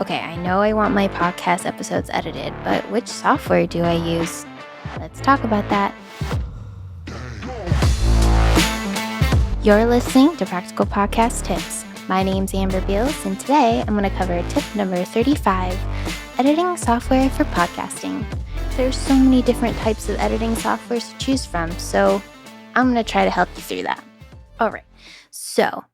Okay, I know I want my podcast episodes edited, but which software do I use? Let's talk about that. You're listening to Practical Podcast Tips. My name's Amber Beals, and today I'm going to cover tip number 35, editing software for podcasting. There's so many different types of editing softwares to choose from, so I'm going to try to help you through that. All right, so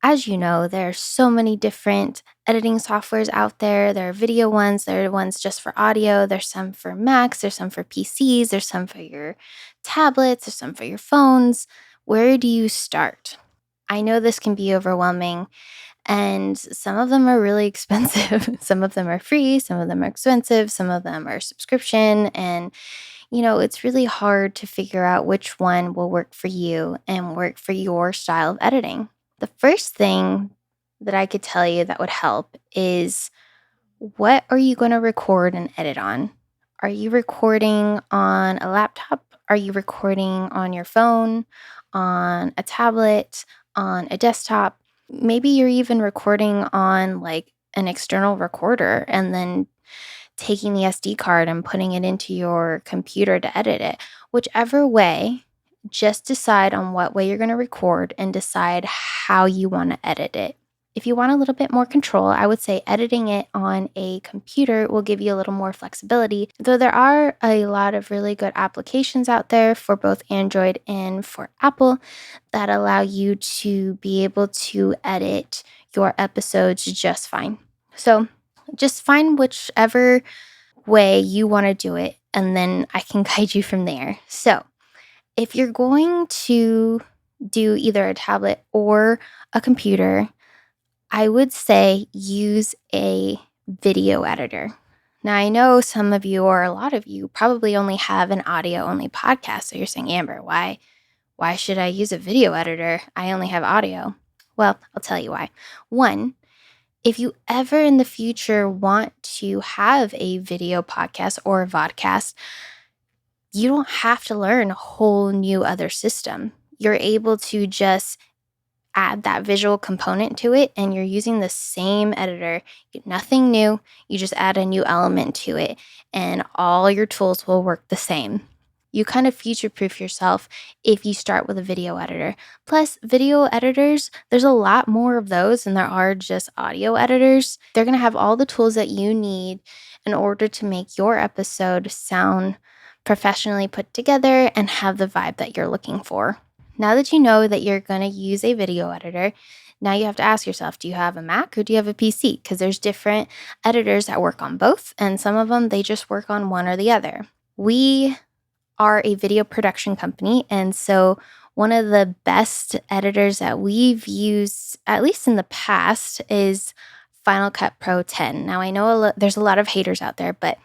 as you know, there are so many different editing softwares out there. There are video ones, there are ones just for audio, there's some for Macs, there's some for PCs, there's some for your tablets, there's some for your phones. Where do you start? I know this can be overwhelming, and some of them are really expensive. Some of them are free, some of them are expensive, some of them are subscription, and it's really hard to figure out which one will work for you and work for your style of editing. The first thing that I could tell you that would help is, what are you going to record and edit on? Are you recording on a laptop? Are you recording on your phone, on a tablet, on a desktop? Maybe you're even recording on like an external recorder and then taking the SD card and putting it into your computer to edit it. Whichever way, just decide on what way you're going to record and decide how you want to edit it. If you want a little bit more control, I would say editing it on a computer will give you a little more flexibility, though there are a lot of really good applications out there for both Android and for Apple that allow you to be able to edit your episodes just fine. So just find whichever way you want to do it, and then I can guide you from there. So if you're going to do either a tablet or a computer, I would say use a video editor. Now, I know some of you, or a lot of you, probably only have an audio-only podcast. So you're saying, Amber, why should I use a video editor? I only have audio. Well, I'll tell you why. One, if you ever in the future want to have a video podcast or a vodcast, you don't have to learn a whole new other system. You're able to just add that visual component to it, and you're using the same editor. Nothing new. You just add a new element to it, and all your tools will work the same. You kind of future-proof yourself if you start with a video editor. Plus, video editors, there's a lot more of those than there are just audio editors. They're going to have all the tools that you need in order to make your episode sound professionally put together and have the vibe that you're looking for. Now that you know that you're going to use a video editor, now you have to ask yourself, do you have a Mac or do you have a PC? Because there's different editors that work on both, and some of them, they just work on one or the other. We are a video production company, and so one of the best editors that we've used, at least in the past, is Final Cut Pro 10. Now, I know there's a lot of haters out there, but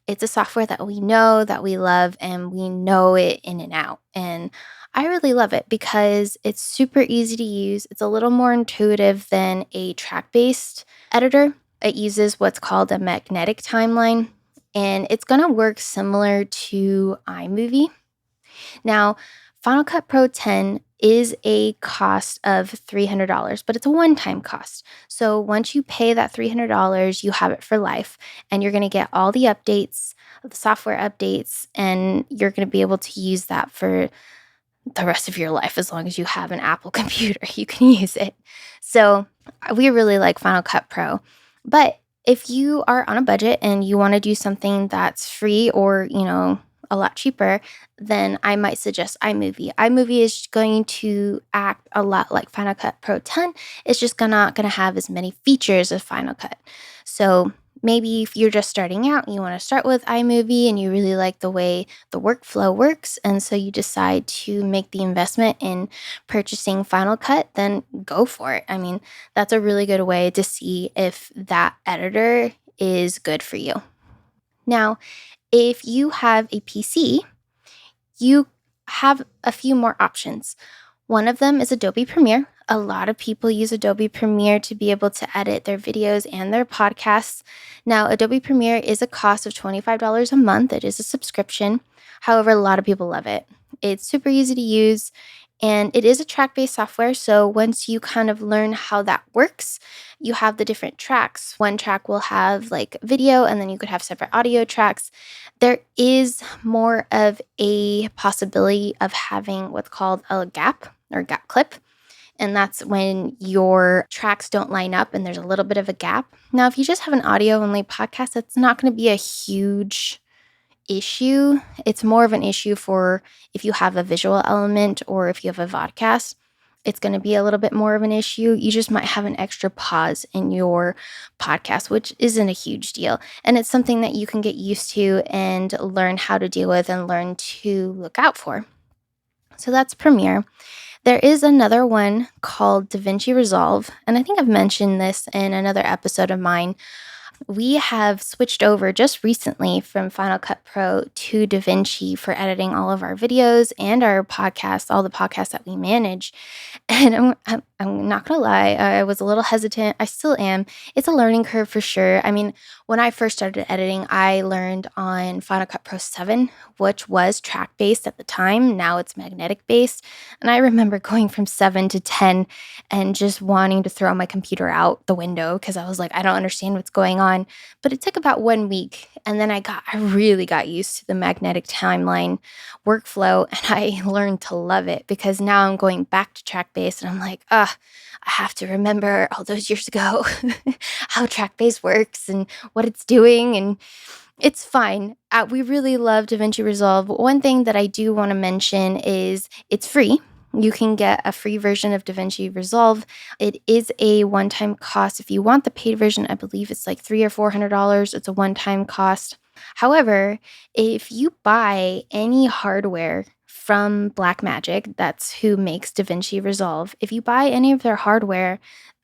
it's a software that we know, that we love, and we know it in and out. And I really love it because it's super easy to use. It's a little more intuitive than a track-based editor. It uses what's called a magnetic timeline, and it's going to work similar to iMovie. Now, Final Cut Pro 10 is a cost of $300, but it's a one-time cost. So once you pay that $300, you have it for life, and you're going to get all the updates, the software updates, and you're going to be able to use that for the rest of your life. As long as you have an Apple computer, you can use it. So we really like Final Cut Pro. But if you are on a budget and you want to do something that's free or, a lot cheaper, then I might suggest iMovie. iMovie is going to act a lot like Final Cut Pro 10. It's just not gonna have as many features as Final Cut. So maybe if you're just starting out and you want to start with iMovie and you really like the way the workflow works, and so you decide to make the investment in purchasing Final Cut, then go for it. I mean, that's a really good way to see if that editor is good for you. Now, if you have a PC, you have a few more options. One of them is Adobe Premiere. A lot of people use Adobe Premiere to be able to edit their videos and their podcasts. Now, Adobe Premiere is a cost of $25 a month. It is a subscription. However, a lot of people love it. It's super easy to use, And it is a track-based software, so once you kind of learn how that works, you have the different tracks. One track will have like video, and then you could have separate audio tracks. There is more of a possibility of having what's called a gap or gap clip, and that's when your tracks don't line up and there's a little bit of a gap. Now, if you just have an audio only podcast, that's not going to be a huge issue. It's more of an issue for if you have a visual element or if you have a vodcast. It's going to be a little bit more of an issue. You just might have an extra pause in your podcast, which isn't a huge deal. And it's something that you can get used to and learn how to deal with and learn to look out for. So that's Premiere. There is another one called DaVinci Resolve, and I think I've mentioned this in another episode of mine. We have switched over just recently from Final Cut Pro to DaVinci for editing all of our videos and our podcasts, all the podcasts that we manage. And I'm not going to lie, I was a little hesitant. I still am. It's a learning curve for sure. I mean, when I first started editing, I learned on Final Cut Pro 7, which was track-based at the time. Now it's magnetic-based. And I remember going from 7 to 10 and just wanting to throw my computer out the window because I was like, I don't understand what's going on. But it took about 1 week, and then I really got used to the magnetic timeline workflow, and I learned to love it because now I'm going back to track-based, and I'm like, I have to remember all those years ago how track-based works and what it's doing, and it's fine. We really love DaVinci Resolve. One thing that I do want to mention is it's free. You can get a free version of DaVinci Resolve. It is a one-time cost. If you want the paid version, I believe it's like $300 or $400. It's a one-time cost. However, if you buy any hardware from Blackmagic, that's who makes DaVinci Resolve, if you buy any of their hardware,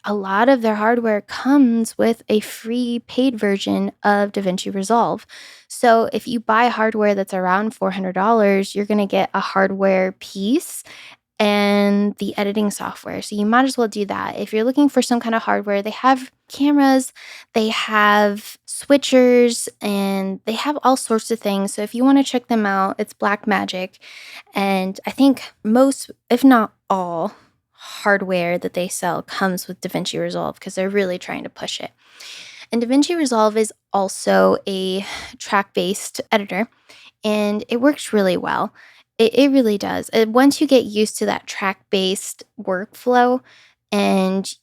a lot of their hardware comes with a free paid version of DaVinci Resolve. So if you buy hardware that's around $400, you're going to get a hardware piece and the editing software. So you might as well do that. If you're looking for some kind of hardware, they have cameras, they have switchers, and they have all sorts of things. So if you want to check them out, it's Blackmagic. And I think most, if not all, hardware that they sell comes with DaVinci Resolve because they're really trying to push it. And DaVinci Resolve is also a track-based editor, and it works really well. It really does. Once you get used to that track-based workflow and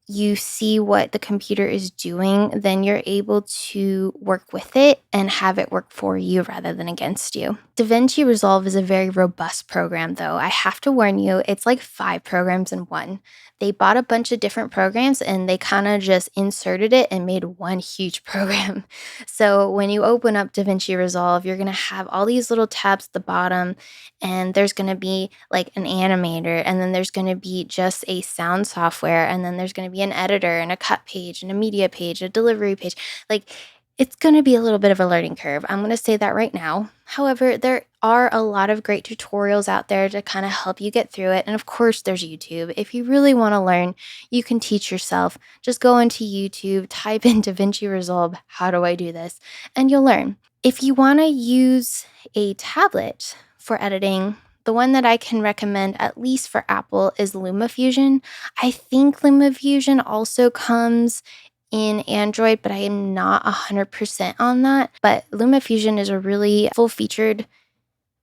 you see what the computer is doing, then you're able to work with it and have it work for you rather than against you. DaVinci Resolve is a very robust program, though. I have to warn you, it's like 5 programs in one. They bought a bunch of different programs and they kind of just inserted it and made one huge program. So when you open up DaVinci Resolve, you're going to have all these little tabs at the bottom, and there's going to be like an animator, and then there's going to be just a sound software, and then there's going to be an editor and a cut page and a media page, a delivery page. Like, it's going to be a little bit of a learning curve. I'm going to say that right now. However, there are a lot of great tutorials out there to kind of help you get through it. And of course, there's YouTube. If you really want to learn, you can teach yourself. Just go into YouTube, type in DaVinci Resolve, how do I do this? And you'll learn. If you want to use a tablet for editing, the one that I can recommend, at least for Apple, is LumaFusion. I think LumaFusion also comes in Android, but I am not 100% on that. But LumaFusion is a really full-featured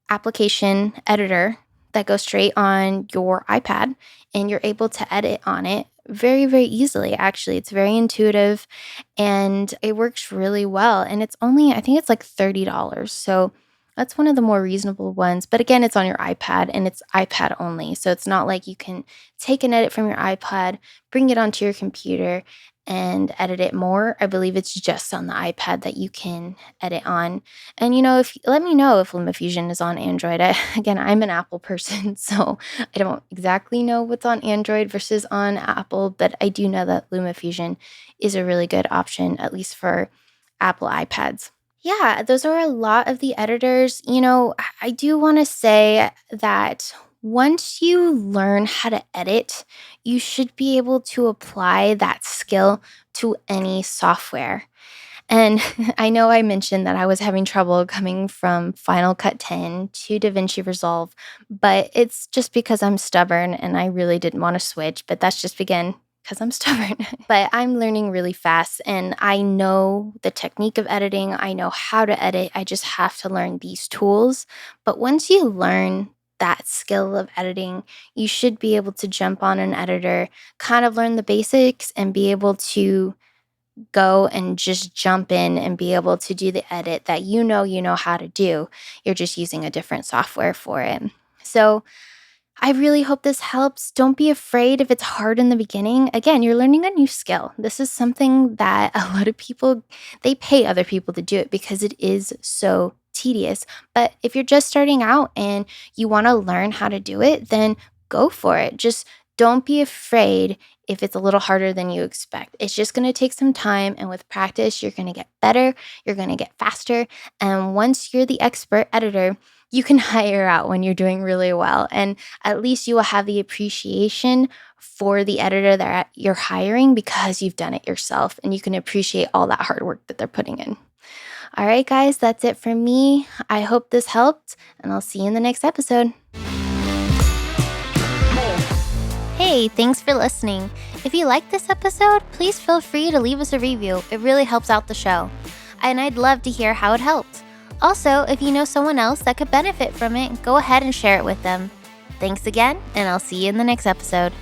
application editor that goes straight on your iPad, and you're able to edit on it very, very easily. Actually, it's very intuitive and it works really well. And it's only, I think it's like $30. So that's one of the more reasonable ones. But again, it's on your iPad and it's iPad only. So it's not like you can take an edit from your iPad, bring it onto your computer, and edit it more. I believe it's just on the iPad that you can edit on. And if let me know if LumaFusion is on Android. Again, I'm an Apple person, so I don't exactly know what's on Android versus on Apple, but I do know that LumaFusion is a really good option, at least for Apple iPads. Yeah, those are a lot of the editors. I do want to say that once you learn how to edit, you should be able to apply that skill to any software. And I know I mentioned that I was having trouble coming from Final Cut 10 to DaVinci Resolve, but it's just because I'm stubborn and I really didn't want to switch. But that's just again because I'm stubborn. But I'm learning really fast and I know the technique of editing. I know how to edit. I just have to learn these tools. But once you learn that skill of editing, you should be able to jump on an editor, kind of learn the basics, and be able to go and just jump in and be able to do the edit that you know how to do. You're just using a different software for it. So I really hope this helps. Don't be afraid if it's hard in the beginning. Again, you're learning a new skill. This is something that a lot of people, they pay other people to do it because it is so tedious. But if you're just starting out and you want to learn how to do it, then go for it. Just don't be afraid if it's a little harder than you expect. It's just going to take some time. And with practice, you're going to get better. You're going to get faster. And once you're the expert editor, you can hire out when you're doing really well. And at least you will have the appreciation for the editor that you're hiring because you've done it yourself and you can appreciate all that hard work that they're putting in. All right, guys, that's it from me. I hope this helped, and I'll see you in the next episode. Hey, thanks for listening. If you liked this episode, please feel free to leave us a review. It really helps out the show. And I'd love to hear how it helped. Also, if you know someone else that could benefit from it, go ahead and share it with them. Thanks again, and I'll see you in the next episode.